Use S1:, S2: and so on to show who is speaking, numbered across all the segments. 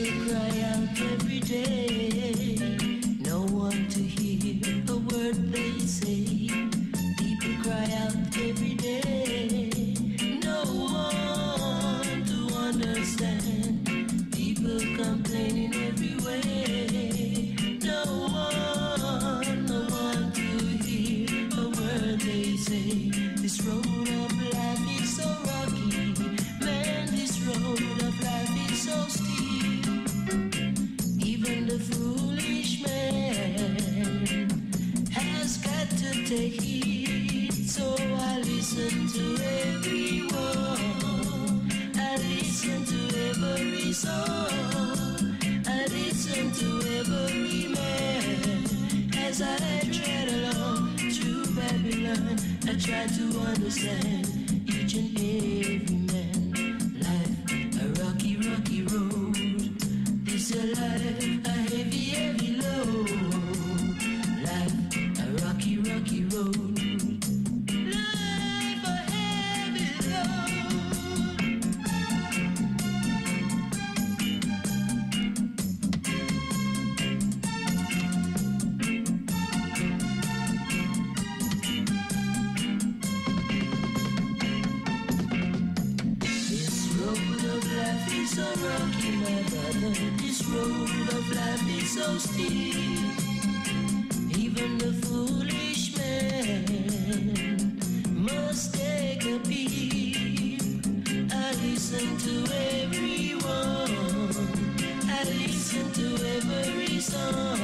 S1: People cry out every day, no one to hear a word they say. People cry out every day, no one to understand. People complaining every way, no one to hear a word they say. This road of life is so rocky, man, this road of life is so steep. Even the foolish man has got to take heed. So I listen to everyone, I listen to every song, I listen to every man. As I tread along through Babylon, I try to understand each and every man. Life, a rocky, rocky road. This a life, a heavy, heavy load. Life, a rocky, rocky road. Life, a heavy load. This road of life is so rocky, my brother. This road of life is so steep. Even the foolish man must take a peep. I listen to everyone, I listen to every song,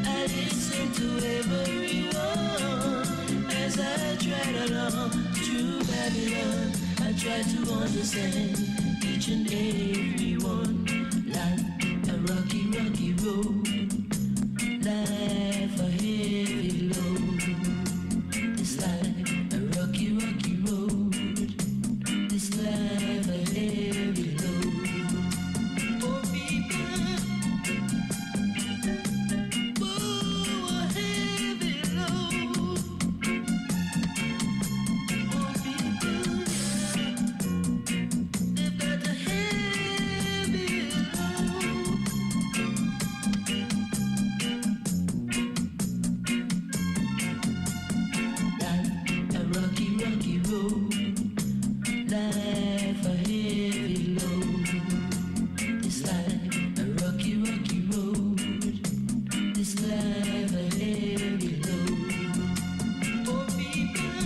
S1: I listen to everyone. As I tread along through Babylon, I try to understand each and every one. Life, a rocky, rocky road. Life, a heavy load. This life, a rocky, rocky road. This life, a heavy load. Oh, people, oh, a heavy load. Oh, people, they've got a heavy load. Life, a rocky, rocky road. Life, a heavy load. This life, a rocky, rocky road. This life, a heavy load. Oh, people,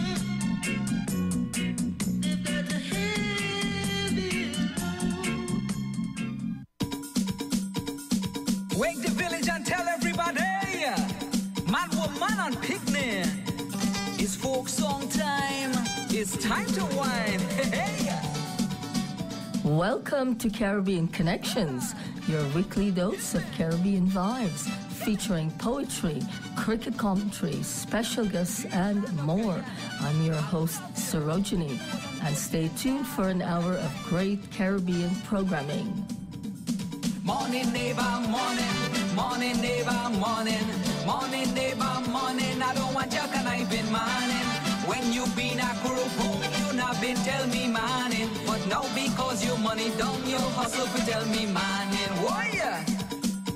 S1: they've got a heavy load.
S2: Wake the village and tell everybody, man, woman, and picnic. It's folk song time. It's time to wine. Hey.
S3: Welcome to Caribbean Connections, your weekly dose of Caribbean vibes, featuring poetry, cricket commentary, special guests, and more. I'm your host, Sarojini, and stay tuned for an hour of great Caribbean programming.
S2: Morning, neighbor, morning. Morning, neighbor, morning. Morning, neighbor, morning. I don't want your conniving morning. When you been a kurupu, you not been tell me morning. But now because you money down, you hustle to tell me morning. Why?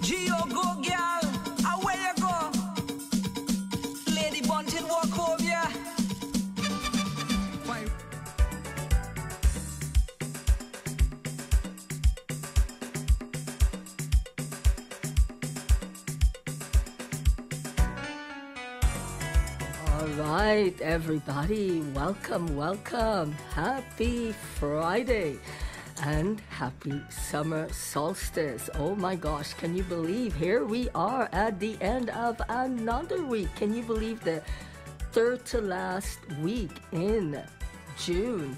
S2: Gio go, girl. Away you go. Lady Bunting walk home, yeah.
S3: All right, everybody, welcome, welcome. Happy Friday and happy summer solstice. Oh my gosh, can you believe here we are at the end of another week? Can you believe the third to last week in June?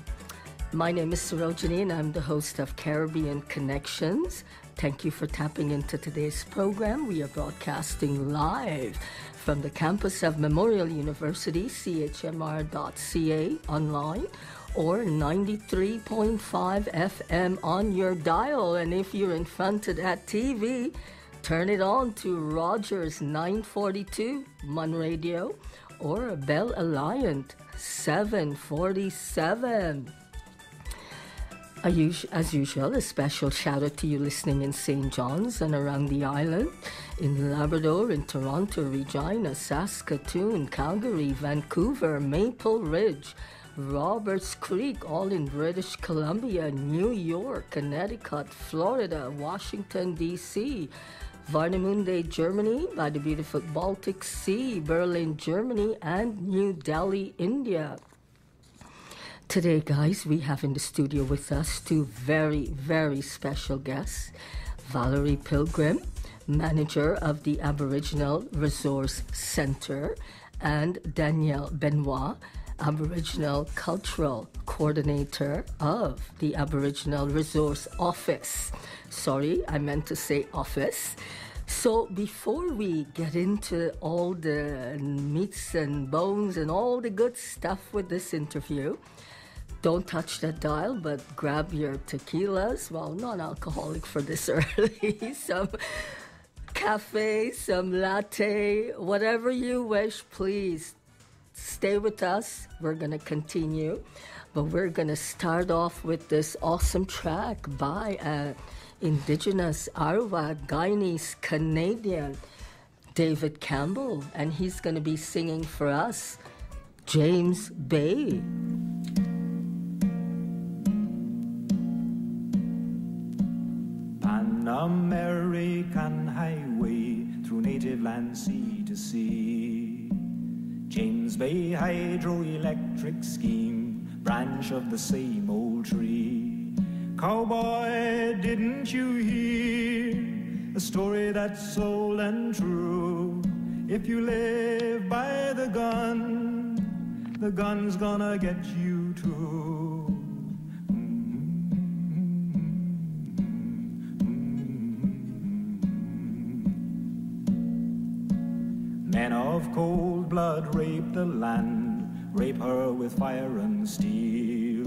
S3: My name is Sarojini and I'm the host of Caribbean Connections. Thank you for tapping into today's program. We are broadcasting live from the campus of Memorial University, chmr.ca online, or 93.5 FM on your dial. And if you're in front of that TV, turn it on to Rogers 942 Mon Radio or Bell Alliant 747. As usual, a special shout out to you listening in St. John's and around the island, in Labrador, in Toronto, Regina, Saskatoon, Calgary, Vancouver, Maple Ridge, Roberts Creek, all in British Columbia, New York, Connecticut, Florida, Washington, D.C., Warnemünde, Germany, by the beautiful Baltic Sea, Berlin, Germany, and New Delhi, India. Today, guys, we have in the studio with us two very, very special guests. Valeri Pilgrim, manager of the Aboriginal Resource Center, and Danielle Benoit, Aboriginal Cultural Coordinator of the Aboriginal Resource Office. Sorry, I meant to say office. So before we get into all the meats and bones and all the good stuff with this interview, don't touch that dial, but grab your tequilas, well, non-alcoholic for this early, some cafe, some latte, whatever you wish, please stay with us. We're going to continue, but we're going to start off with this awesome track by Indigenous Arawa Guyanese Canadian David Campbell, and he's going to be singing for us James Bay.
S4: American highway through native land, sea to sea. James Bay hydroelectric scheme, branch of the same old tree. Cowboy, didn't you hear a story that's old and true? If you live by the gun's gonna get you too. Men of cold blood rape the land, rape her with fire and steel.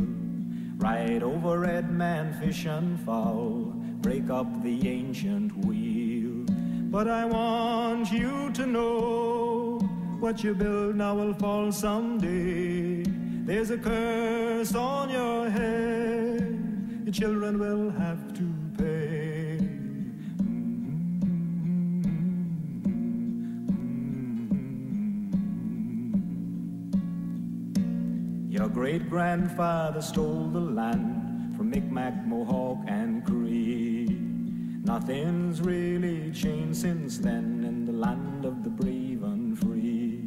S4: Ride over red man, fish and fowl, break up the ancient wheel. But I want you to know, what you build now will fall someday. There's a curse on your head, your children will have to pay. Your great-grandfather stole the land from Mi'kmaq, Mohawk, and Cree. Nothing's really changed since then in the land of the brave and free.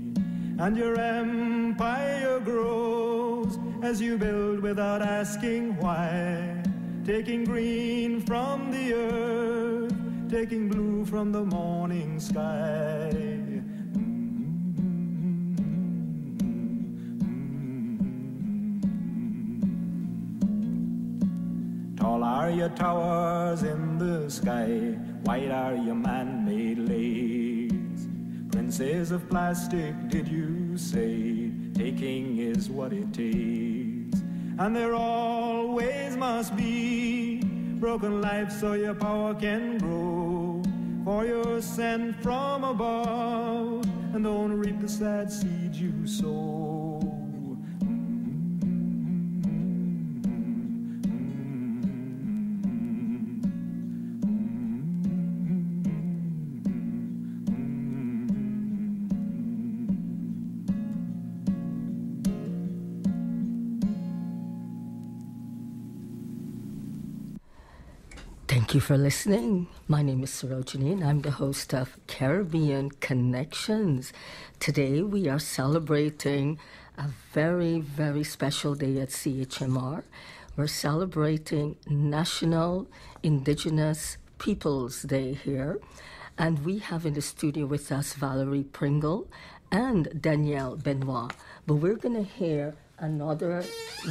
S4: And your empire grows as you build without asking why, taking green from the earth, taking blue from the morning sky. Tall are your towers in the sky, white are your man-made lakes. Princes of plastic, did you say, taking is what it takes. And there always must be broken life so your power can grow. For you're sent from above, and don't reap the sad seeds you sow.
S3: Thank you for listening. My name is Sarojini and I'm the host of Caribbean Connections. Today we are celebrating a very, very special day at CHMR. We're celebrating National Indigenous Peoples Day here. And we have in the studio with us Valeri Pilgrim and Danielle Benoit. But we're going to hear another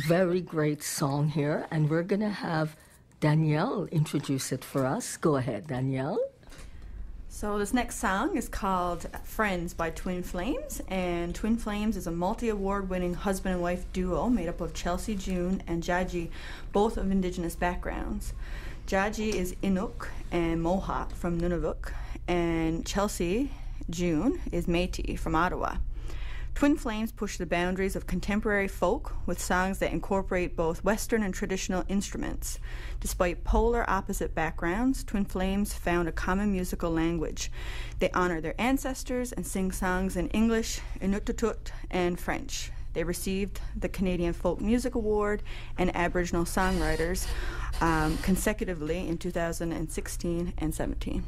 S3: very great song here, and we're going to have Danielle introduce it for us. Go ahead, Danielle.
S5: So this next song is called Friends by Twin Flames, and Twin Flames is a multi-award winning husband and wife duo made up of Chelsea June and Jaji, both of Indigenous backgrounds. Jaji is Inuk and Mohawk from Nunavut, and Chelsea June is Métis from Ottawa. Twin Flames push the boundaries of contemporary folk with songs that incorporate both Western and traditional instruments. Despite polar opposite backgrounds, Twin Flames found a common musical language. They honor their ancestors and sing songs in English, Inuktitut, and French. They received the Canadian Folk Music Award and Aboriginal Songwriters consecutively in 2016 and 17.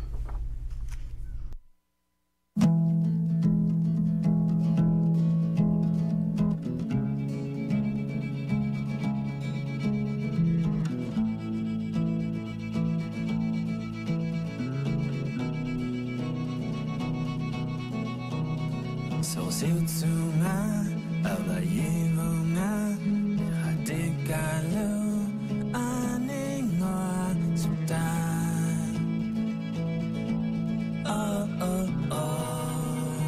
S1: So siltsuma abayivunga radikalo aningoa sudan. Oh oh oh.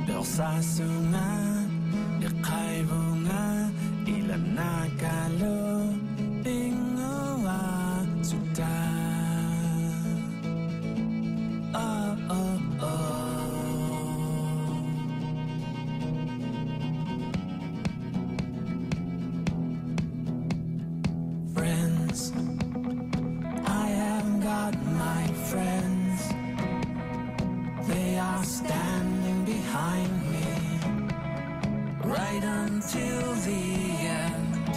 S1: Bersasuna iqaivunga ilanakalo bingoa sudan. Oh oh oh. Friends, I have got my friends. They are standing behind me right until the end.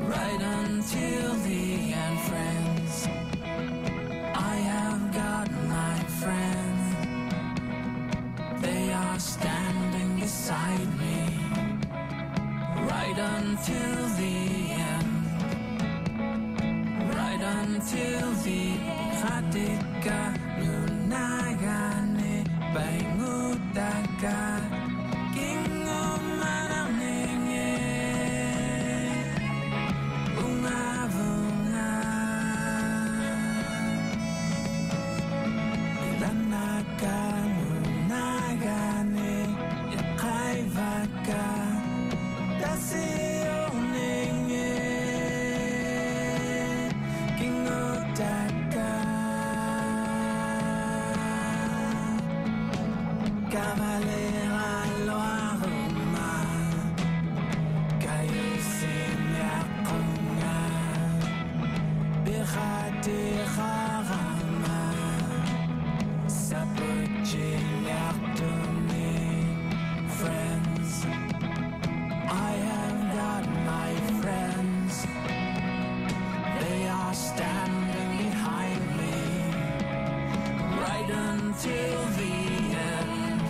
S1: Right until the end, friends. I have got my friends. They are standing beside me right until the end. Right until the Hatika Nunagane Bangutaka King of Manamenge Ungavunga Ilanaka Nunagane Ikaivaka Dasionenge King of Daka Cavalera Loaroma Kayusinyakunga Birate Harama Sapuchinyatuni. Friends, I have got my friends. They are standing behind me right until the end.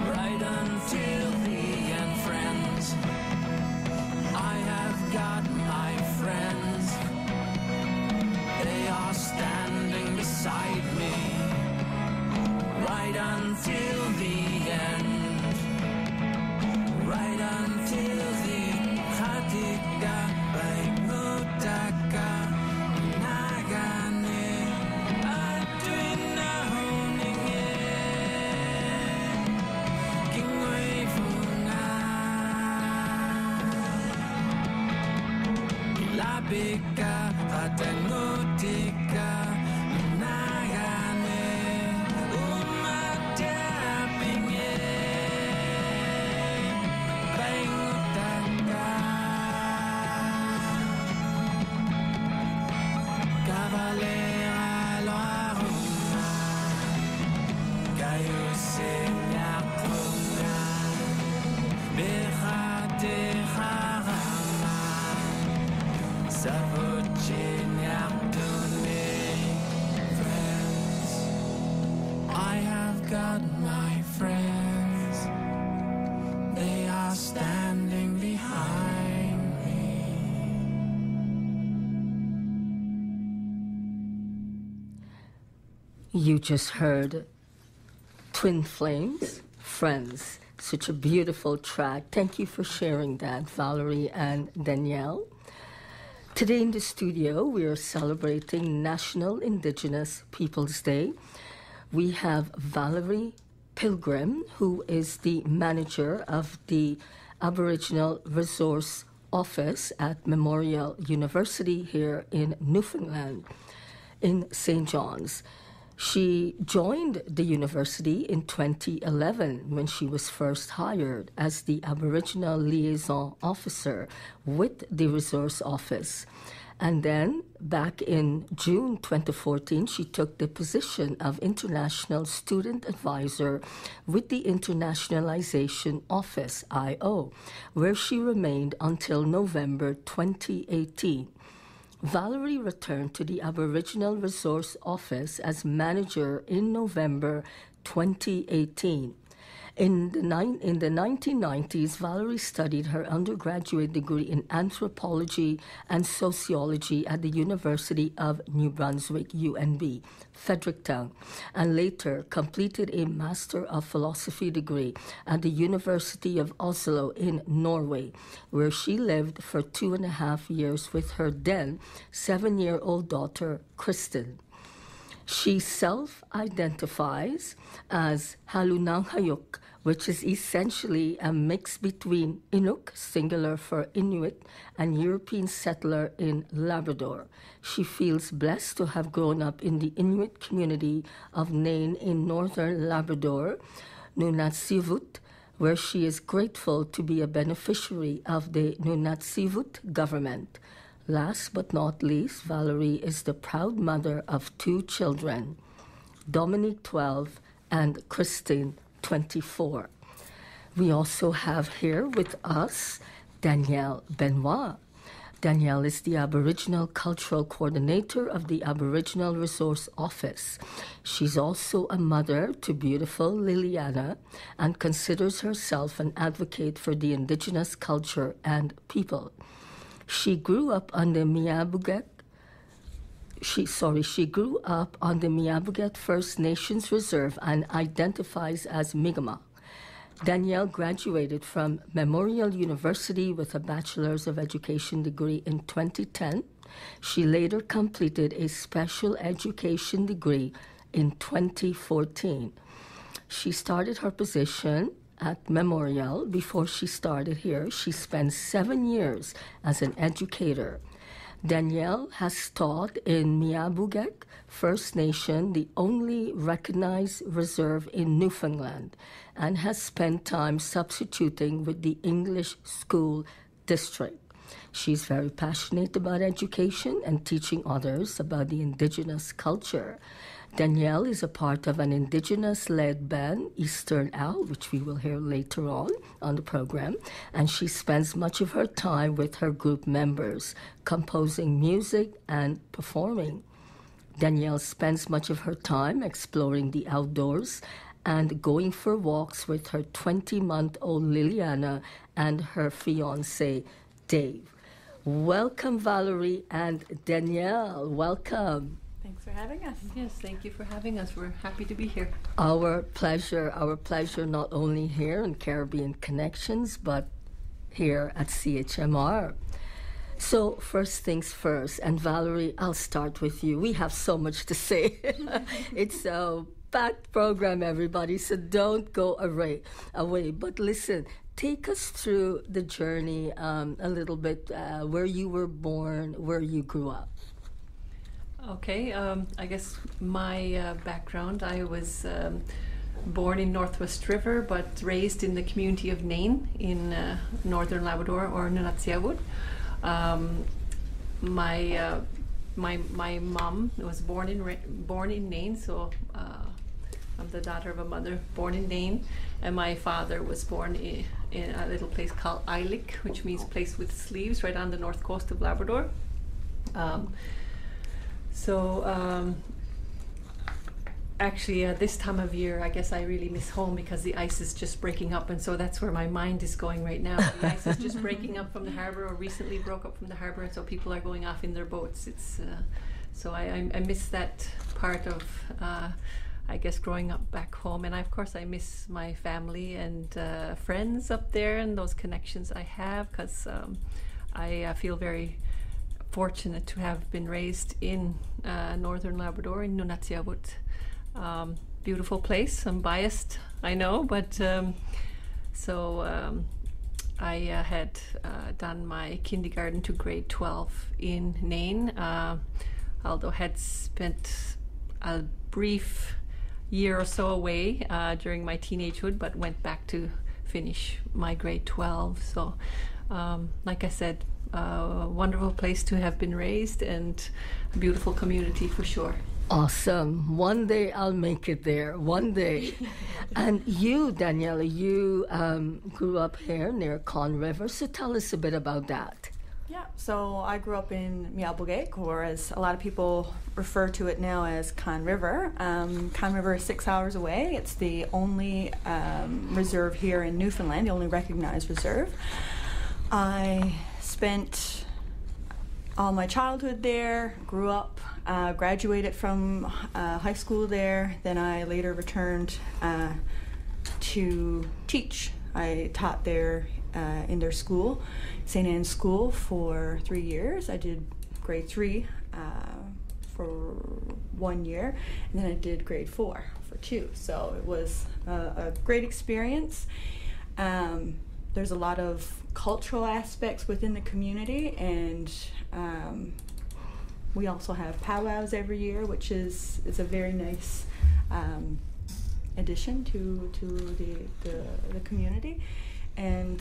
S1: Right until the end, friends. I have got my friends. They are standing beside me right until the end. Right until the Hatika Baimutaka Nagane Adwinahoninge Kingwevuna Ilabika Atanutika Nagane Umatapinge Baimutaka Cavalera Loaroma Kayusinyakunga Birate Harama Savuchinyatuni. Friends, I have got my friends. They are standing behind me.
S3: You just heard Twin Flames, Friends. Such a beautiful track. Thank you for sharing that, Valerie and Danielle. Today in the studio, we are celebrating National Indigenous Peoples Day. We have Valeri Pilgrim, who is the manager of the Aboriginal Resource Office at Memorial University here in Newfoundland, in St. John's. She joined the university in 2011 when she was first hired as the Aboriginal Liaison Officer with the Resource Office. And then, back in June 2014, she took the position of International Student Advisor with the Internationalization Office, IO, where she remained until November 2018. Valeri returned to the Aboriginal Resource Office as manager in November 2018. In the 1990s, Valeri studied her undergraduate degree in anthropology and sociology at the University of New Brunswick, UNB, Fredericktown, and later completed a Master of Philosophy degree at the University of Oslo in Norway, where she lived for 2.5 years with her then 7-year-old daughter, Kristen. She self-identifies as Halunanghayuk, which is essentially a mix between Inuk, singular for Inuit, and European settler in Labrador. She feels blessed to have grown up in the Inuit community of Nain in northern Labrador, Nunatsiavut, where she is grateful to be a beneficiary of the Nunatsiavut government. Last but not least, Valeri is the proud mother of 2 children, Dominique, 12, and Christine, 24. We also have here with us Danielle Benoit. Danielle is the Aboriginal Cultural Coordinator of the Aboriginal Resource Office. She's also a mother to beautiful Liliana and considers herself an advocate for the Indigenous culture and people. She grew up on the Miabuget First Nations Reserve and identifies as Mi'kmaq. Danielle graduated from Memorial University with a Bachelor's of Education degree in 2010. She later completed a special education degree in 2014. She started her position at Memorial. Before she started here, she spent 7 years as an educator. Danielle has taught in Miabuget First Nation, the only recognized reserve in Newfoundland, and has spent time substituting with the English School District. She's very passionate about education and teaching others about the Indigenous culture. Danielle is a part of an Indigenous-led band, Eastern Owl, which we will hear later on the program, and she spends much of her time with her group members, composing music and performing. Danielle spends much of her time exploring the outdoors and going for walks with her 20-month-old Liliana and her fiancé, Dave. Welcome, Valeri and Danielle. Welcome.
S5: Thanks for having us.
S6: Yes, thank you for having us. We're happy to be here.
S3: Our pleasure, not only here in Caribbean Connections, but here at CHMR. So first things first, and Valeri, I'll start with you. We have so much to say. It's a packed program, everybody, so don't go away. But listen, take us through the journey a little bit, where you were born, where you grew up.
S6: Okay, I guess my background, I was born in Northwest River, but raised in the community of Nain in northern Labrador, or Nunatsiavut. My mom was born in Nain, so I'm the daughter of a mother born in Nain, and my father was born in a little place called Eilik, which means place with sleeves, right on the north coast of Labrador. Actually, this time of year, I guess I really miss home because the ice is just breaking up, and so that's where my mind is going right now. The ice is just breaking up from the harbour, or recently broke up from the harbour, and so people are going off in their boats. It's so I miss that part of, I guess, growing up back home, and of course I miss my family and friends up there and those connections I have, because I feel very fortunate to have been raised in northern Labrador, in Nunatsiavut. Beautiful place. I'm biased, I know, but I had done my kindergarten to grade 12 in Nain, although had spent a brief year or so away during my teenagehood, but went back to finish my grade 12. So, like I said, a wonderful place to have been raised and a beautiful community for sure.
S3: Awesome. One day I'll make it there. One day. And you, Danielle, you grew up here near Con River. So tell us a bit about that.
S5: Yeah, so I grew up in Miabogek, or as a lot of people refer to it now as Con River. Con River is 6 hours away. It's the only reserve here in Newfoundland, the only recognized reserve. I spent all my childhood there, grew up, graduated from high school there. Then I later returned to teach. I taught there in their school, St. Anne's School, for 3 years. I did grade 3 for 1 year, and then I did grade 4 for 2. So it was a great experience. There's a lot of cultural aspects within the community, and we also have powwows every year, which is a very nice addition to the community. And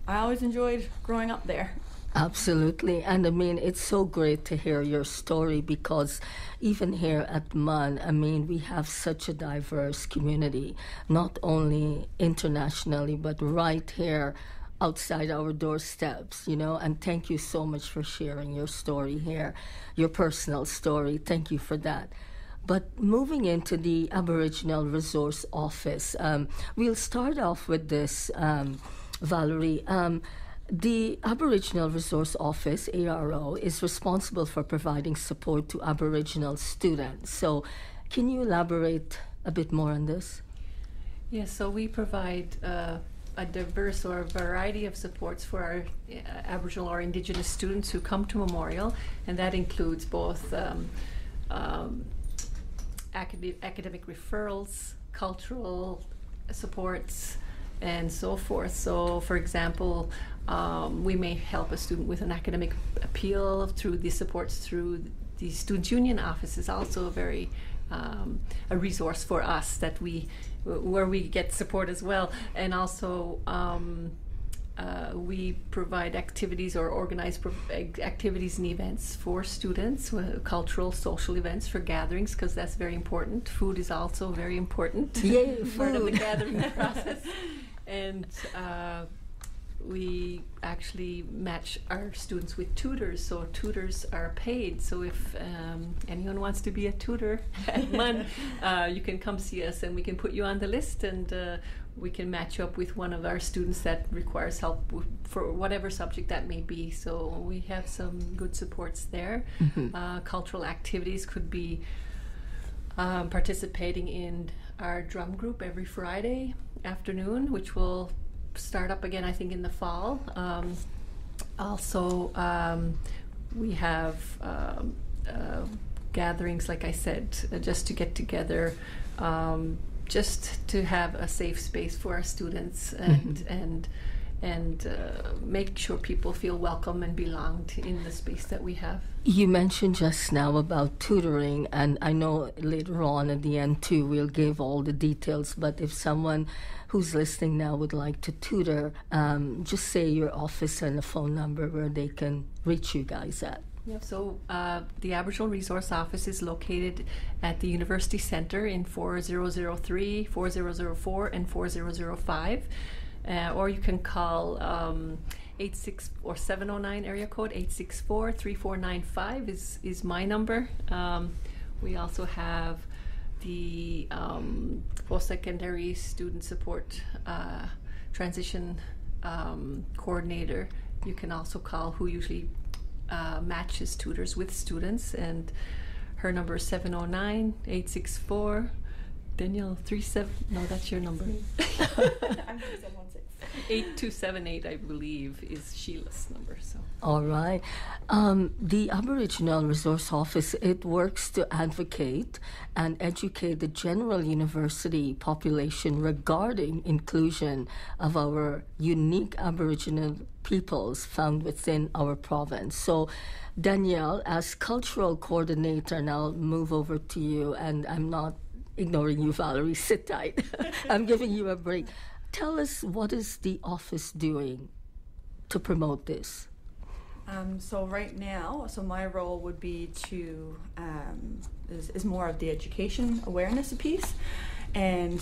S5: I always enjoyed growing up there.
S3: Absolutely. And I mean, it's so great to hear your story, because even here at MUN, I mean, we have such a diverse community, not only internationally, but right here outside our doorsteps, you know. And thank you so much for sharing your story here, your personal story. Thank you for that. But moving into the Aboriginal Resource Office, we'll start off with this, Valeri. The Aboriginal Resource Office, ARO, is responsible for providing support to Aboriginal students. So can you elaborate a bit more on this?
S6: Yes, so we provide a diverse or a variety of supports for our Aboriginal or Indigenous students who come to Memorial, and that includes both academic referrals, cultural supports, and so forth. So, for example, we may help a student with an academic appeal through the supports through the Students' Union office is also a very a resource for us that where we get support as well. And also we provide activities or organize activities and events for students, cultural, social events for gatherings, because that's very important. Food is also very important.
S3: Yay,
S6: part of the
S3: food.
S6: gathering process. And we actually match our students with tutors, so tutors are paid. So if anyone wants to be a tutor at MUN, you can come see us and we can put you on the list, and we can match you up with one of our students that requires help for whatever subject that may be. So we have some good supports there. Mm-hmm. Cultural activities could be participating in our drum group every Friday afternoon, which will start up again, I think, in the fall. Also, we have gatherings, like I said, just to get together, just to have a safe space for our students, and make sure people feel welcome and belonged in the space that we have.
S3: You mentioned just now about tutoring, and I know later on at the end too we'll give all the details, but if someone who's listening now would like to tutor, just say your office and a phone number where they can reach you guys at.
S6: Yep. So the Aboriginal Resource Office is located at the University Centre in 4003, 4004 and 4005. Or you can call 86 or 709 area code 864-3495 is my number. We also have the post-secondary student support transition coordinator. You can also call, who usually matches tutors with students, and her number is 709-864. Danielle, 37. No, that's your number.
S5: I'm 3716.
S6: 8278, I believe, is Sheila's number. So.
S3: All right. The Aboriginal Resource Office, it works to advocate and educate the general university population regarding inclusion of our unique Aboriginal peoples found within our province. So, Danielle, as cultural coordinator, and I'll move over to you, and I'm not ignoring you, Valerie, sit tight. I'm giving you a break. Tell us, what is the office doing to promote this?
S5: So right now, my role would be to, is more of the education awareness piece. And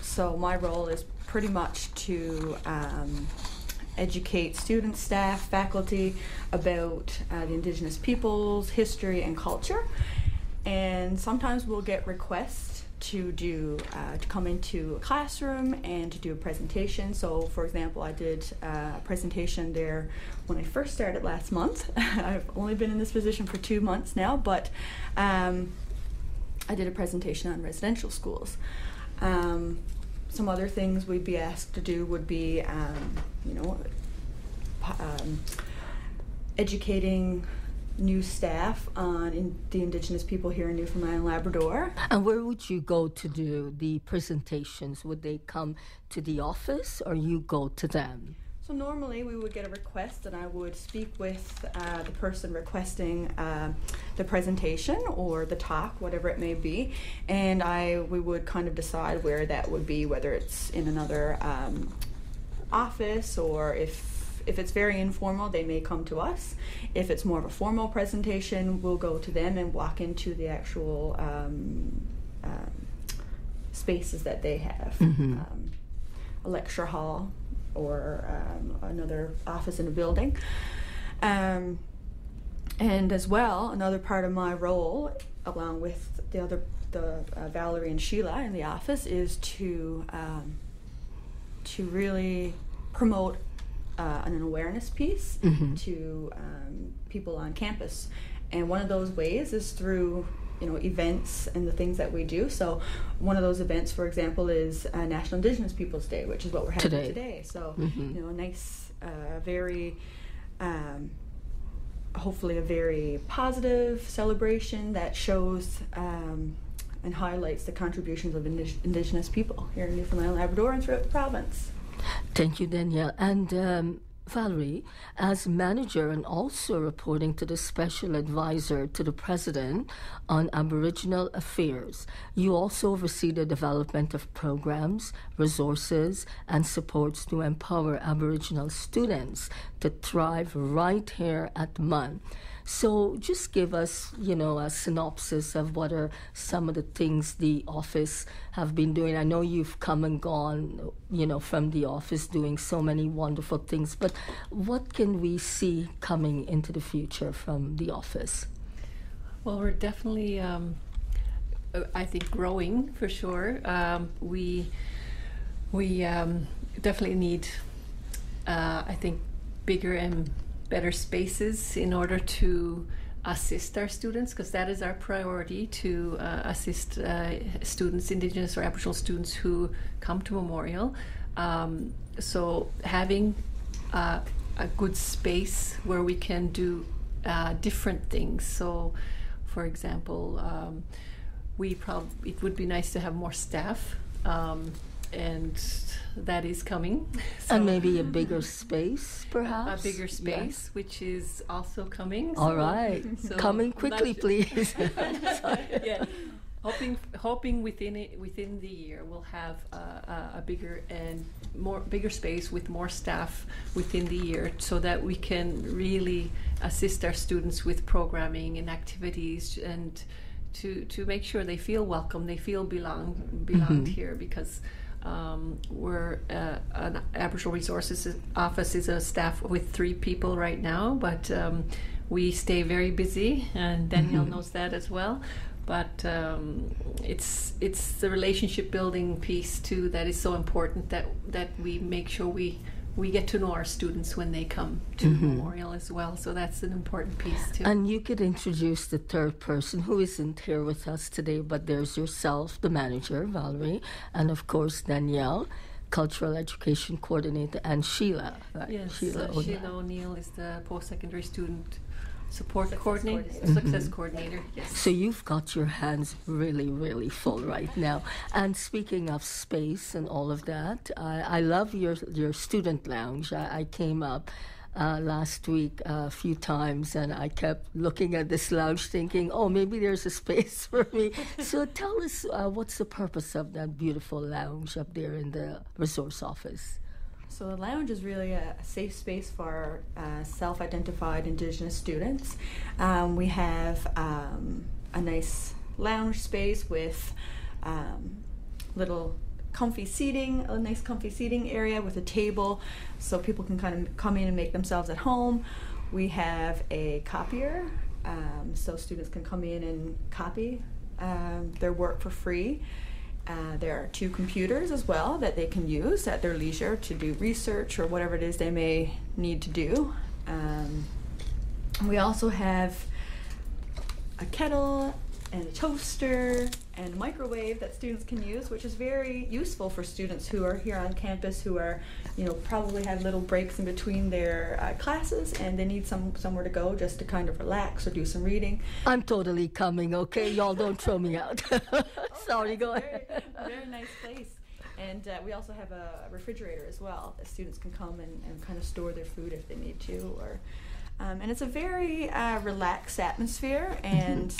S5: so my role is pretty much to educate students, staff, faculty about the Indigenous peoples, history, and culture. And sometimes we'll get requests to do to come into a classroom and to do a presentation. So, for example, I did a presentation there when I first started last month. I've only been in this position for 2 months now, but I did a presentation on residential schools. Some other things we'd be asked to do would be, educating new staff on the Indigenous people here in Newfoundland and Labrador.
S3: And where would you go to do the presentations? Would they come to the office or you go to them?
S5: So normally we would get a request and I would speak with the person requesting the presentation or the talk, whatever it may be, and we would kind of decide where that would be, whether it's in another office, or if it's very informal, they may come to us. If it's more of a formal presentation, we'll go to them and walk into the actual spaces that they have.
S3: Mm-hmm.
S5: A lecture hall or another office in a building. And as well, another part of my role, along with the Valeri and Sheila in the office, is to really promote an awareness piece
S3: Mm-hmm.
S5: to people on campus, and one of those ways is through events and the things that we do. So one of those events, for example, is National Indigenous Peoples Day, which is what we're having today. So
S3: Mm-hmm.
S5: a nice, very hopefully a very positive celebration that shows and highlights the contributions of Indigenous people here in Newfoundland and Labrador and throughout the province.
S3: Thank you, Danielle. And Valerie, as manager and also reporting to the Special Advisor to the President on Aboriginal Affairs, you also oversee the development of programs, resources, and supports to empower Aboriginal students to thrive right here at MUN. So just give us, a synopsis of what are some of the things the office have been doing. I know you've come and gone, from the office doing so many wonderful things, but what can we see coming into the future from the office?
S6: Well, we're definitely, I think, growing for sure. We definitely need, I think, bigger and better spaces in order to assist our students, because that is our priority, to assist students, Indigenous or Aboriginal students who come to Memorial. So having a good space where we can do different things. So, for example, it would be nice to have more staff, and that is coming. So
S3: And maybe a bigger space, perhaps?
S6: A bigger space,
S3: Yes.
S6: which is also coming.
S3: All right.
S6: So
S3: Coming quickly, please.
S6: Yeah. Hoping within the year we'll have a bigger space with more staff within the year, so that we can really assist our students with programming and activities, and to make sure they feel welcome, they feel belonged here, because we're an Aboriginal Resources Office is a staff with 3 people right now, but we stay very busy, and Danielle knows that as well. But it's the relationship building piece too that is so important, that we make sure we get to know our students when they come to Memorial as well. So that's an important piece too.
S3: And you could introduce the third person who isn't here with us today, but there's yourself, the manager, Valerie, and of course Danielle. Cultural Education Coordinator, and Sheila. Right?
S6: Yes,
S3: Sheila
S6: O'Neill is the post-secondary student support coordinator,
S5: coordinator.
S6: success coordinator. Yes.
S3: So you've got your hands really, really full right now. And speaking of space and all of that, I love your student lounge. I came up last week a few times, and I kept looking at this lounge thinking, oh, maybe there's a space for me. So tell us, what's the purpose of that beautiful lounge up there in the resource office?
S5: So the lounge is really a safe space for self-identified Indigenous students. We have a nice lounge space with little comfy seating, a nice comfy seating area with a table so people can kind of come in and make themselves at home. We have a copier, so students can come in and copy their work for free. There are 2 computers as well that they can use at their leisure to do research or whatever it is they may need to do. We also have a kettle and a toaster and a microwave that students can use, which is very useful for students who are here on campus who are, probably have little breaks in between their classes and they need somewhere to go just to kind of relax or do some reading.
S3: I'm totally coming, okay? Y'all don't throw me out. Sorry, go ahead.
S5: Very nice place. And we also have a refrigerator as well that students can come and kind of store their food if they need to. And it's a very relaxed atmosphere, and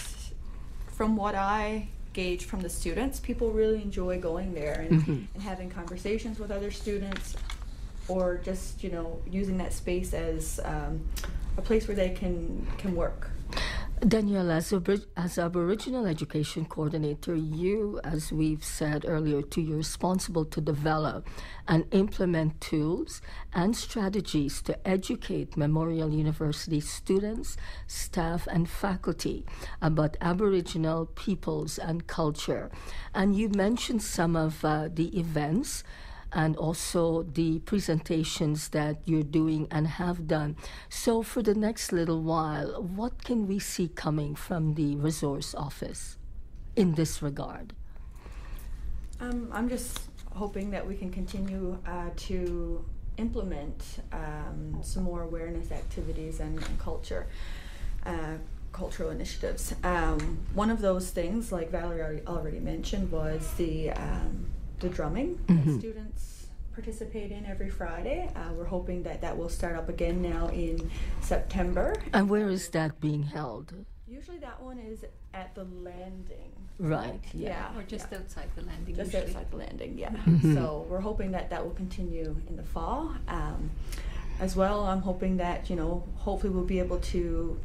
S5: from what I gauge from the students, people really enjoy going there and having conversations with other students, or just using that space as a place where they can work.
S3: Danielle, as Aboriginal Education Coordinator, you, as we've said earlier, you're responsible to develop and implement tools and strategies to educate Memorial University students, staff, and faculty about Aboriginal peoples and culture. And you mentioned some of the events and also the presentations that you're doing and have done. So for the next little while, what can we see coming from the resource office in this regard?
S5: I'm just hoping that we can continue to implement some more awareness activities and cultural initiatives. One of those things, like Valerie already mentioned, was the drumming that students participate in every Friday. We're hoping that will start up again now in September.
S3: And where is that being held?
S5: Usually that one is at the landing.
S3: Right, yeah.
S6: Or just outside the landing.
S5: Just
S6: usually.
S5: outside the landing, yeah. So we're hoping that will continue in the fall. As well, I'm hoping that, hopefully we'll be able to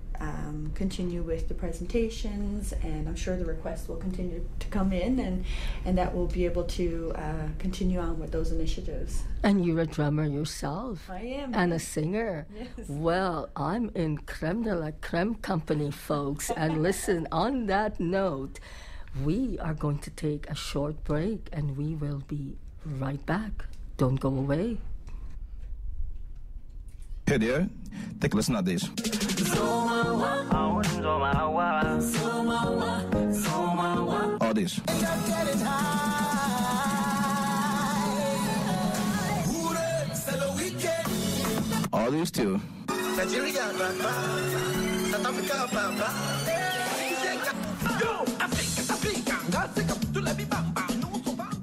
S5: continue with the presentations, and I'm sure the requests will continue to come in, and that we'll be able to continue on with those initiatives.
S3: And you're a drummer yourself.
S5: I am.
S3: And a singer.
S5: Yes.
S3: Well, I'm in creme de la creme company, folks. And listen, on that note, we are going to take a short break, and we will be right back. Don't go away.
S7: Hey there, take a listen at this. All this. All this too.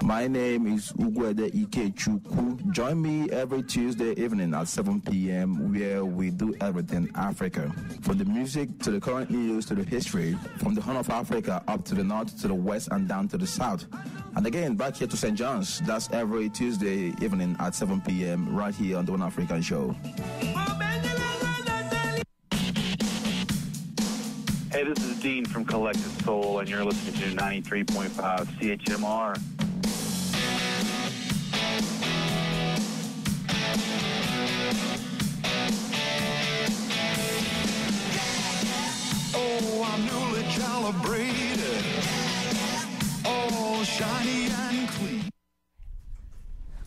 S7: My name is Ugwede Ikechukwu. Join me every Tuesday evening at 7 p.m. where we do everything Africa. From the music to the current news to the history, from the Horn of Africa up to the north to the west and down to the south. And again, back here to St. John's. That's every Tuesday evening at 7 p.m. right here on the One African Show.
S8: Hey, this is Dean from Collective Soul, and you're listening to 93.5 CHMR.
S9: Oh, I'm newly calibrated, all shiny and clean.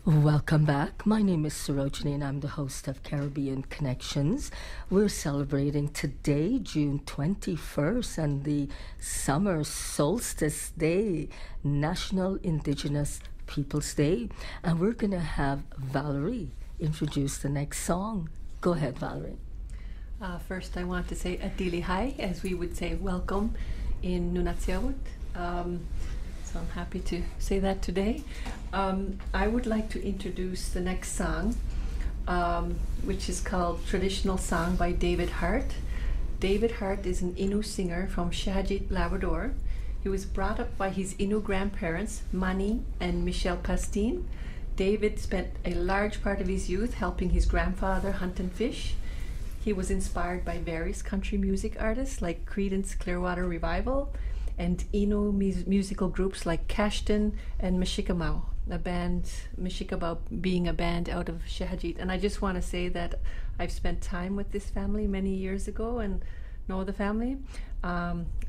S3: Welcome back. My name is Sarojini and I'm the host of Caribbean Connections. We're celebrating today, June 21st, and the summer solstice day, National Indigenous People's Day, and we're going to have Valeri introduce the next song. Go ahead, Valeri.
S6: First, I want to say Adili Hai, as we would say welcome in Nunatsiawut. So I'm happy to say that today. I would like to introduce the next song, which is called Traditional Song by David Hart. David Hart is an Innu singer from Shahajit, Labrador. He was brought up by his Innu grandparents, Mani and Michelle Pastine. David spent a large part of his youth helping his grandfather hunt and fish. He was inspired by various country music artists like Creedence Clearwater Revival and Innu musical groups like Kashtan and Mashikamau, a band, Mashikamau being a band out of Shahajit. And I just want to say that I've spent time with this family many years ago and know the family.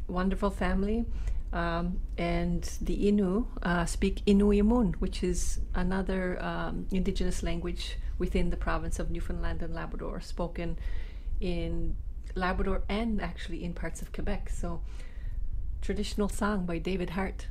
S6: Wonderful family. And the Innu speak Inuimun, which is another indigenous language within the province of Newfoundland and Labrador, spoken in Labrador and actually in parts of Quebec. So, traditional song by David Hart.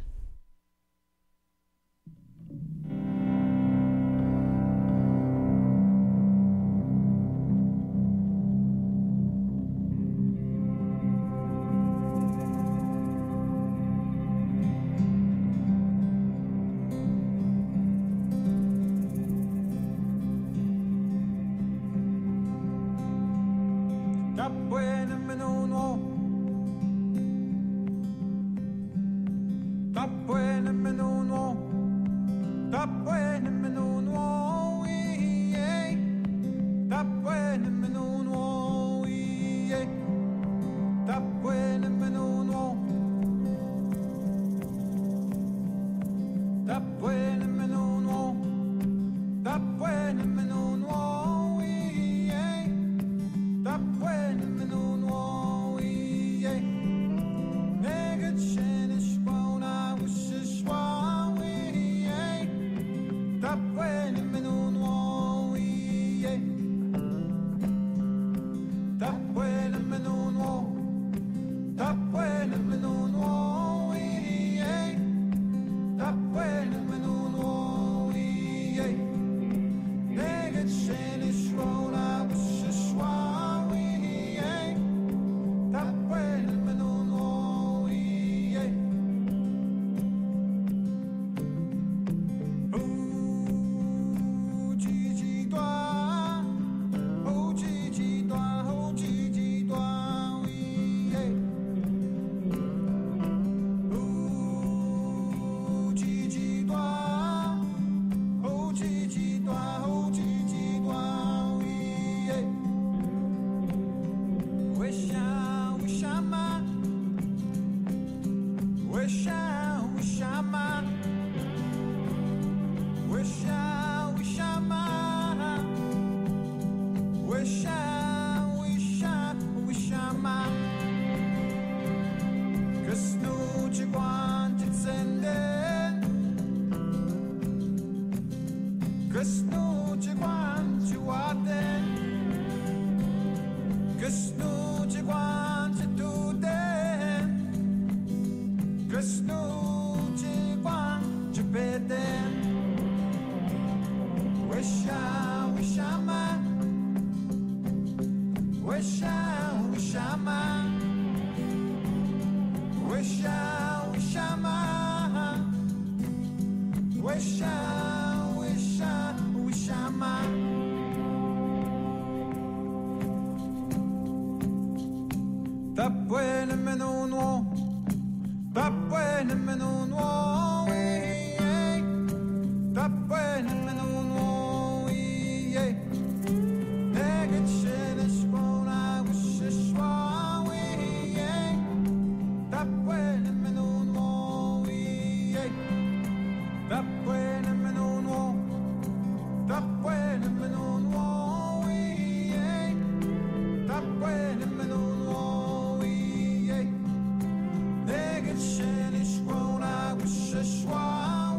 S9: Shwa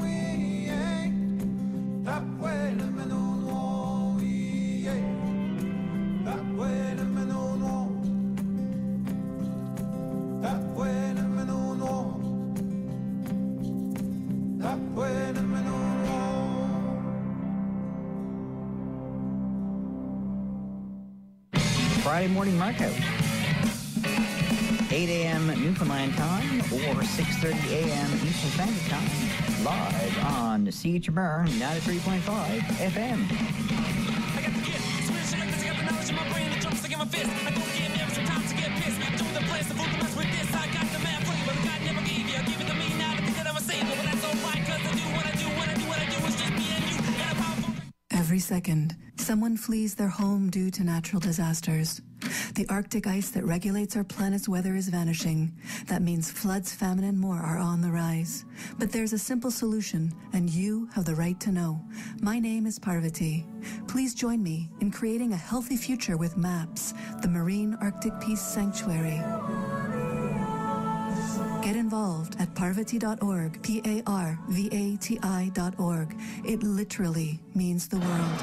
S10: Friday morning markout. 8 a.m. Newfoundland time or 6:30 a.m. Eastern Standard Time, live on CHMR 93.5 FM.
S11: Every second, someone flees their home due to natural disasters. The Arctic ice that regulates our planet's weather is vanishing. That means floods, famine, and more are on the rise. But there's a simple solution, and you have the right to know. My name is Parvati. Please join me in creating a healthy future with MAPS, the Marine Arctic Peace Sanctuary. Get involved at parvati.org, parvati.org. It literally means the world.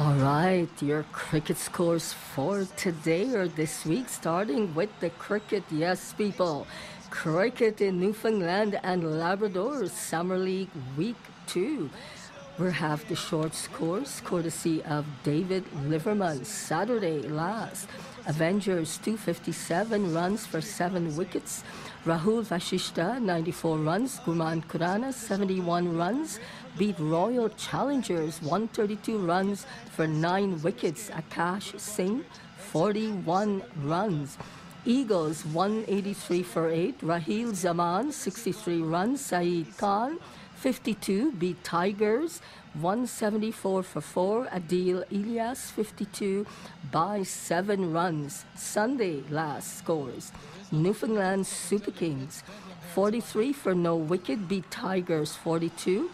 S3: All right, your cricket scores for today or this week, starting with the cricket. Yes, people. Cricket in Newfoundland and Labrador, Summer League Week 2. We have the short scores, courtesy of David Liverman. Saturday last, Avengers 257 runs for 7 wickets. Rahul Vashishta 94 runs. Gurman Khurana 71 runs. Beat Royal Challengers 132 runs for 9 wickets. Akash Singh 41 runs. Eagles 183 for 8. Raheel Zaman 63 runs. Saeed Khan 52 beat Tigers 174 for 4. Adil Ilyas 52 by 7 runs. Sunday last scores. Newfoundland Super Kings 43 for no wicket beat Tigers 42.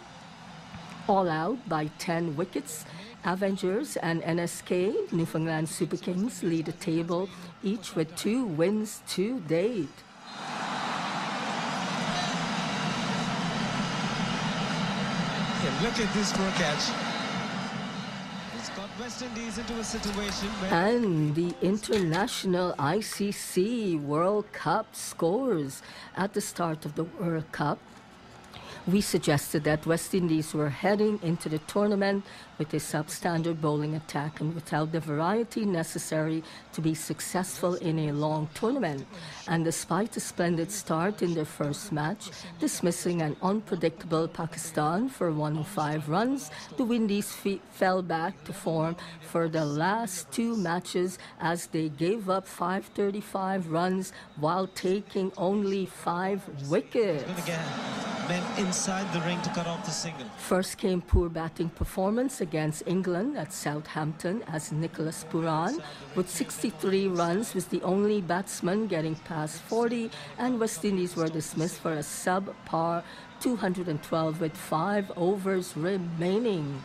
S3: All out by 10 wickets. Avengers and NSK, Newfoundland Super Kings, lead the table each with 2 wins to date.
S12: Look at this for a catch. It's got West Indies into a situation where...
S3: And the International ICC World Cup scores. At the start of the World Cup, we suggested that West Indies were heading into the tournament with a substandard bowling attack and without the variety necessary to be successful in a long tournament. And despite a splendid start in their first match, dismissing an unpredictable Pakistan for 105 runs, the Windies fell back to form for the last 2 matches as they gave up 535 runs while taking only 5 wickets.
S12: Men inside the ring to cut off the single.
S3: First came poor batting performance against England at Southampton as Nicholas Pooran, with 63 runs, was the only batsman getting past 40, and West Indies were dismissed for a sub-par 212 with 5 overs remaining.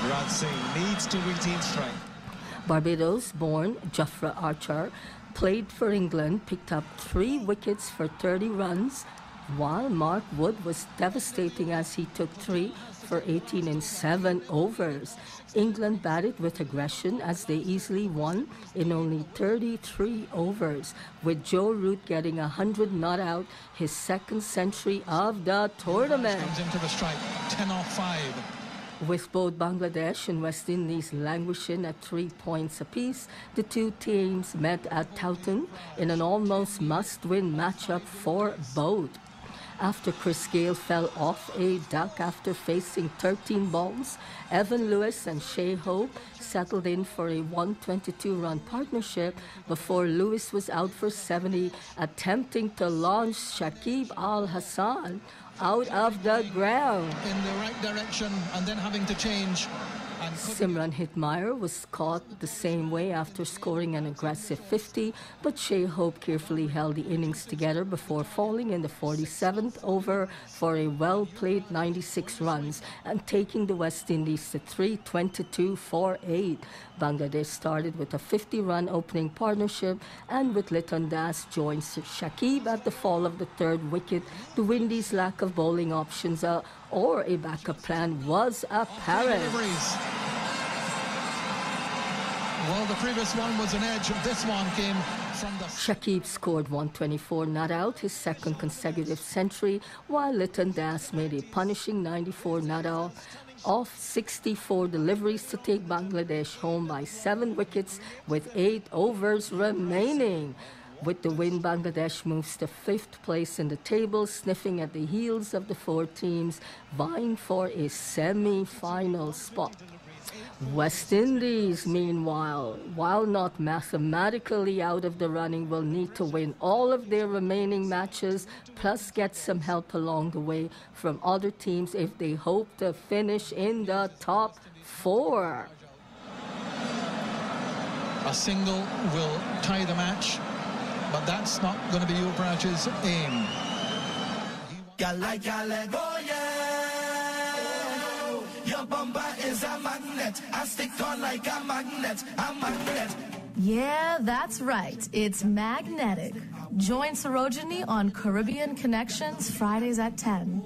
S12: Raj Singh needs to retain strike.
S3: Barbados-born Jafra Archer played for England, picked up 3 wickets for 30 runs, while Mark Wood was devastating as he took 3 for 18 in 7 overs. England batted with aggression as they easily won in only 33 overs, with Joe Root getting 100 not out, his 2nd century of the tournament.
S13: Comes into the strike, 10 off 5.
S3: With both Bangladesh and West Indies languishing at 3 points apiece, the 2 teams met at Taunton in an almost must-win matchup for both. After Chris Gale fell off a duck after facing 13 balls, Evan Lewis and Shea Hope settled in for a 122-run partnership before Lewis was out for 70, attempting to launch Shakib Al Hassan out of the ground.
S13: In the right direction and then having to change.
S3: Simran Hitmire was caught the same way after scoring an aggressive 50, but Shea Hope carefully held the innings together before falling in the 47th over for a well-played 96 runs and taking the West Indies to 322 for 8. Bangladesh started with a 50-run opening partnership, and with Liton Das joined Shakib at the fall of the 3rd wicket, the Windies' lack of bowling options or a backup plan was apparent.
S13: Well, the previous one was an edge. This one came
S3: Shakib scored 124 not out, his second consecutive century, while Liton Das made a punishing 94 not out off 64 deliveries to take Bangladesh home by 7 wickets with 8 overs remaining. With the win, Bangladesh moves to 5th place in the table, sniffing at the heels of the 4 teams vying for a semi-final spot. West Indies, meanwhile, while not mathematically out of the running, will need to win all of their remaining matches, plus get some help along the way from other teams if they hope to finish in the top 4.
S13: A single will tie the match, but that's not going to be Yuvraj's aim.
S9: Your bumper is a magnet. I stick on like a magnet. A magnet.
S14: Yeah, that's right. It's magnetic. Join Sarojini on Caribbean Connections Fridays at 10.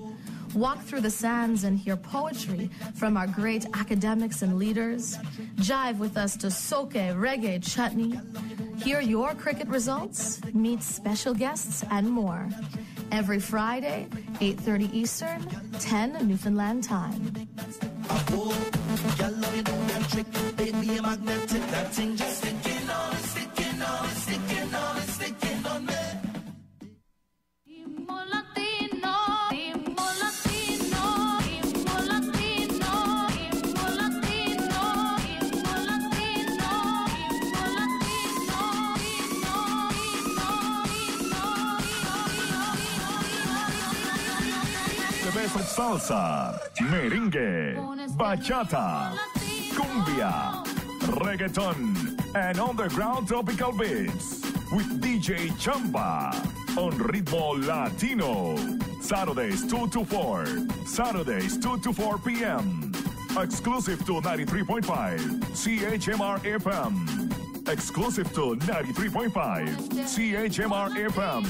S14: Walk through the sands and hear poetry from our great academics and leaders. Jive with us to soke, reggae, chutney. Hear your cricket results, meet special guests, and more. Every Friday, 8:30 Eastern, 10 Newfoundland time.
S15: Salsa, merengue, bachata, cumbia, reggaeton, and underground tropical beats with DJ Chamba on Ritmo Latino. Saturdays 2 to 4. Saturdays 2 to 4 p.m. Exclusive to 93.5 CHMR FM. Exclusive to 93.5 CHMR FM.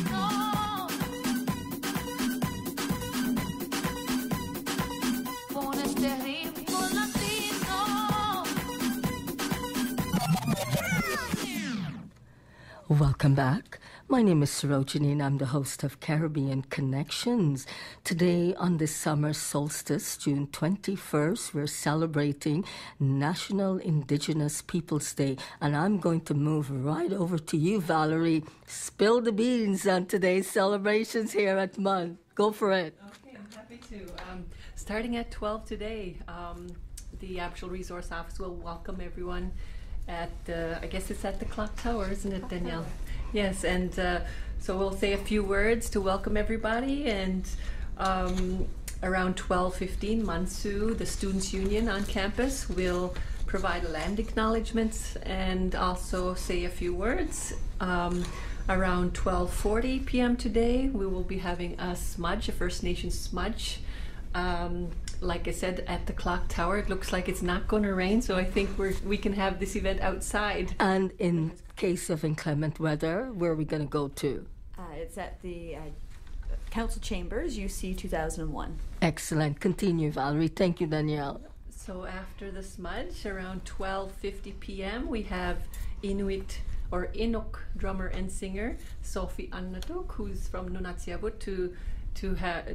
S3: Welcome back. My name is Sarojini and I'm the host of Caribbean Connections. Today on this summer solstice, June 21st, we're celebrating National Indigenous Peoples Day. And I'm going to move right over to you, Valerie. Spill the beans on today's celebrations here at MUN. Go for it.
S6: Okay, I'm happy to. Starting at 12 today, the Aboriginal Resource Office will welcome everyone at I guess it's at the Clock Tower, isn't it, Danielle? Yes, and so we'll say a few words to welcome everybody, and around 12:15, Mansu, the Students' Union on campus, will provide land acknowledgements and also say a few words. Around 12:40 p.m. today, we will be having a smudge, a First Nations smudge. Like I said, at the Clock Tower. It looks like it's not going to rain, so I think we can have this event outside.
S3: And in case of inclement weather, where are we going to go to?
S5: It's at the Council Chambers, UC 2001.
S3: Excellent. Continue, Valerie. Thank you, Danielle.
S6: So after the smudge, around 12:50 p.m., we have Inuit or Inuk drummer and singer Sophie Annatuk, who's from Nunatsiavut, to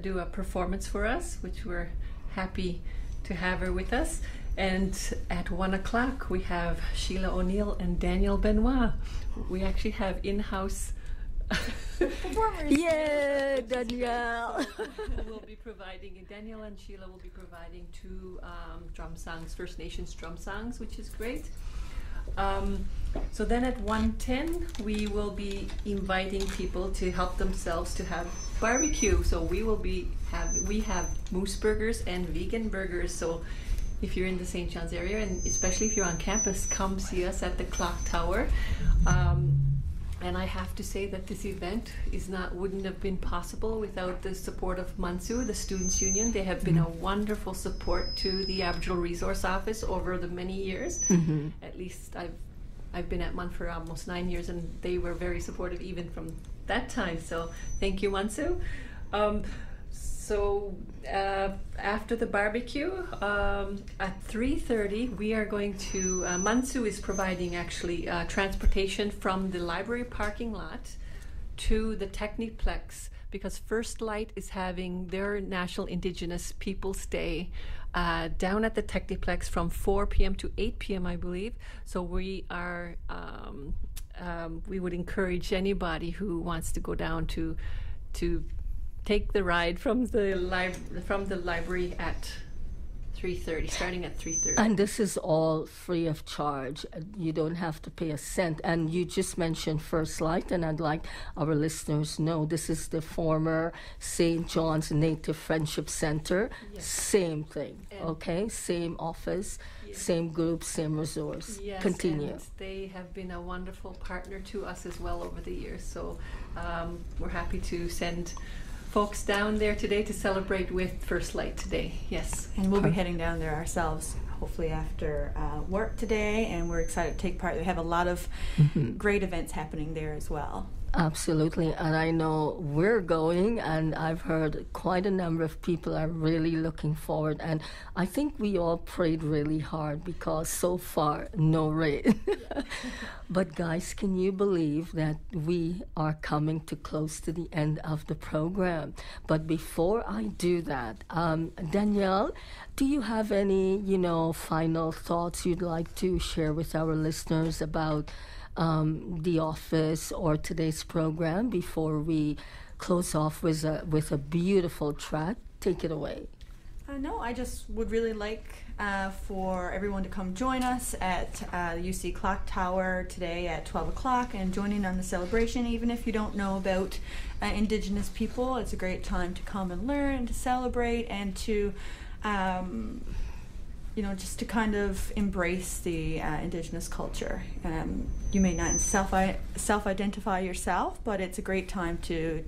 S6: do a performance for us, which we're happy to have her with us. And at 1 o'clock we have Sheila O'Neill and Danielle Benoit. We actually have in-house
S3: performers. Yeah, Danielle.
S6: We'll be providing, Danielle and Sheila will be providing 2 drum songs, First Nations drum songs, which is great. So then at 1:10 we will be inviting people to help themselves to have barbecue. So we have moose burgers and vegan burgers. So if you're in the St. John's area, and especially if you're on campus, come see us at the Clock Tower. And I have to say that this event wouldn't have been possible without the support of Mansu, the Students' Union. They have been a wonderful support to the Aboriginal Resource Office over the many years. Mm-hmm. At least I've been at MUN for almost 9 years, and they were very supportive even from that time. So thank you, Mansu. So after the barbecue, at 3:30, we are going to, Mansu is providing actually transportation from the library parking lot to the Techniplex, because First Light is having their National Indigenous Peoples Day down at the Techniplex from 4 p.m. to 8 p.m., I believe. So we are, we would encourage anybody who wants to go down to take the ride from the library at 3:30, starting at 3:30.
S3: And this is all free of charge. You don't have to pay a cent. And you just mentioned First Light, and I'd like our listeners to know this is the former St. John's Native Friendship Center. Yes. Same thing, okay? Same office, same group, same resource.
S6: Yes,
S3: continue.
S6: And they have been a wonderful partner to us as well over the years. So we're happy to send folks down there today to celebrate with First Light today. Yes.
S5: And we'll be heading down there ourselves, hopefully after work today, and we're excited to take part. They have a lot of great events happening there as well.
S3: Absolutely, and I know we're going, and I've heard quite a number of people are really looking forward, and I think we all prayed really hard because so far, no rain. But guys, can you believe that we are coming to close to the end of the program? But before I do that, Danielle, do you have any, final thoughts you'd like to share with our listeners about the office or today's program before we close off with a beautiful track? Take it away.
S5: No, I just would really like for everyone to come join us at the UC Clock Tower today at 12 o'clock and join in on the celebration. Even if you don't know about Indigenous people, it's a great time to come and learn, to celebrate, and to just to kind of embrace the Indigenous culture. You may not self-identify yourself, but it's a great time to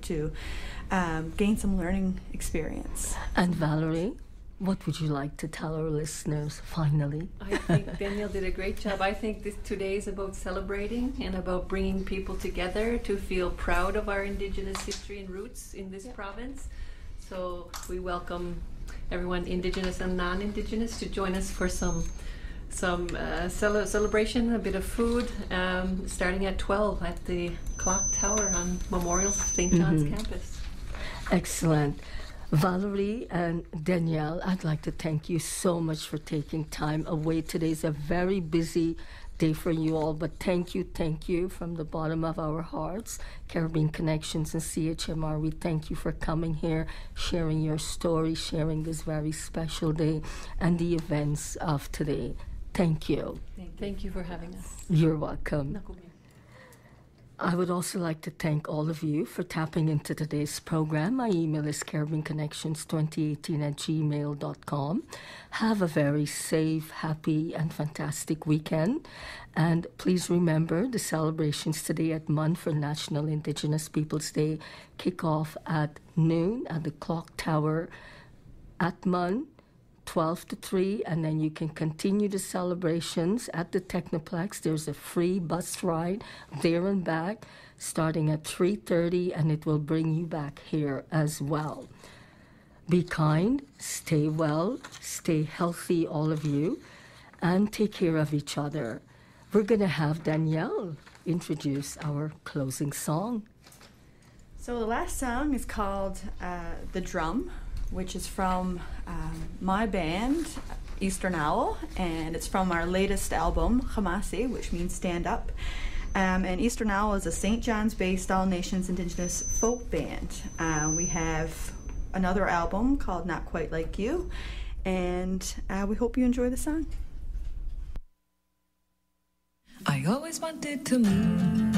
S5: gain some learning experience.
S3: And Valerie, what would you like to tell our listeners finally?
S6: I think Danielle did a great job. I think today is about celebrating and about bringing people together to feel proud of our Indigenous history and roots in this province. So we welcome everyone, Indigenous and non-Indigenous, to join us for some celebration, a bit of food, starting at 12 at the Clock Tower on Memorial St. John's campus.
S3: Excellent. Valerie and Danielle, I'd like to thank you so much for taking time away. Today's a very busy day for you all, but thank you from the bottom of our hearts. Caribbean Connections and CHMR, we thank you for coming here, sharing your story, sharing this very special day and the events of today. Thank you.
S6: Thank you for having us.
S3: You're welcome. I would also like to thank all of you for tapping into today's program. My email is caribbeanconnections2018@gmail.com. Have a very safe, happy, and fantastic weekend. And please remember the celebrations today at MUN for National Indigenous Peoples Day kick off at noon at the Clock Tower at MUN, 12 to 3, and then you can continue the celebrations at the Technoplex. There's a free bus ride there and back starting at 3:30, and it will bring you back here as well. Be kind, stay well, stay healthy, all of you, and take care of each other. We're going to have Danielle introduce our closing song.
S5: So the last song is called The Drum, which is from my band, Eastern Owl, and it's from our latest album, Khamasi, which means stand up. And Eastern Owl is a St. John's-based All Nations Indigenous folk band. We have another album called Not Quite Like You, and we hope you enjoy the song.
S16: I always wanted to move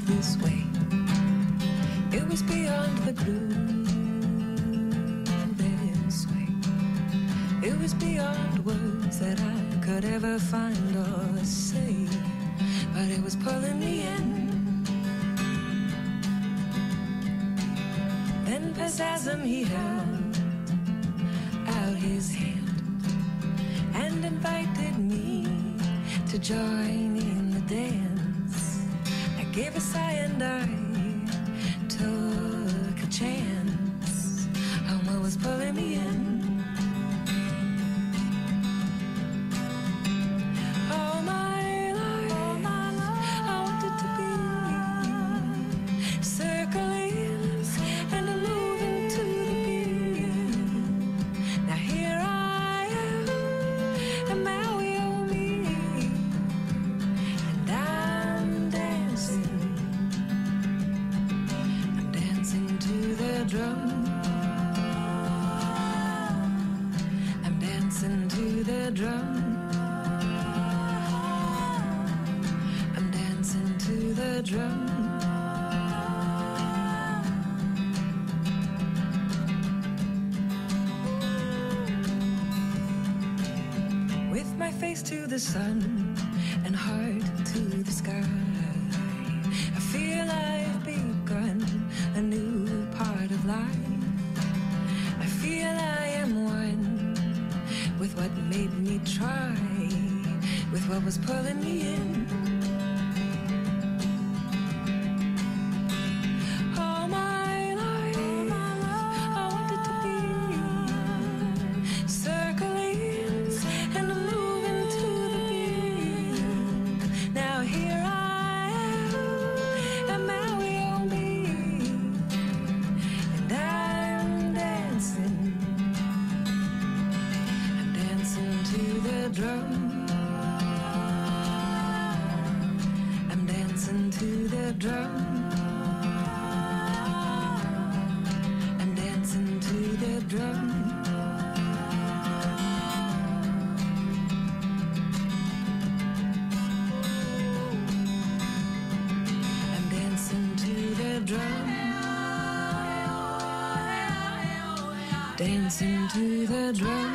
S16: this way. It was beyond the groove. It was beyond words that I could ever find or say, but it was pulling me in. Then Pesasm, he held out his hand and invited me to join in the dance. I gave a sigh and I took a chance. was pulling me in. All my life, I wanted to be circling and moving to the beat. Now here I am, and now you owe me, and I'm dancing to the drum. I'm dancing to the drum. I'm dancing to the drum. With my face to the sun and heart to the sky, I feel I've begun a new part of life. I feel I am one with what made me try, with what was pulling me in. All my life, I wanted to be circling and moving to the beat. Now here I am, and now we owe me, and I'm dancing to the drum. I'm dancing to the drum. I'm dancing to the drum. I'm dancing to the drum. Dancing to the drum.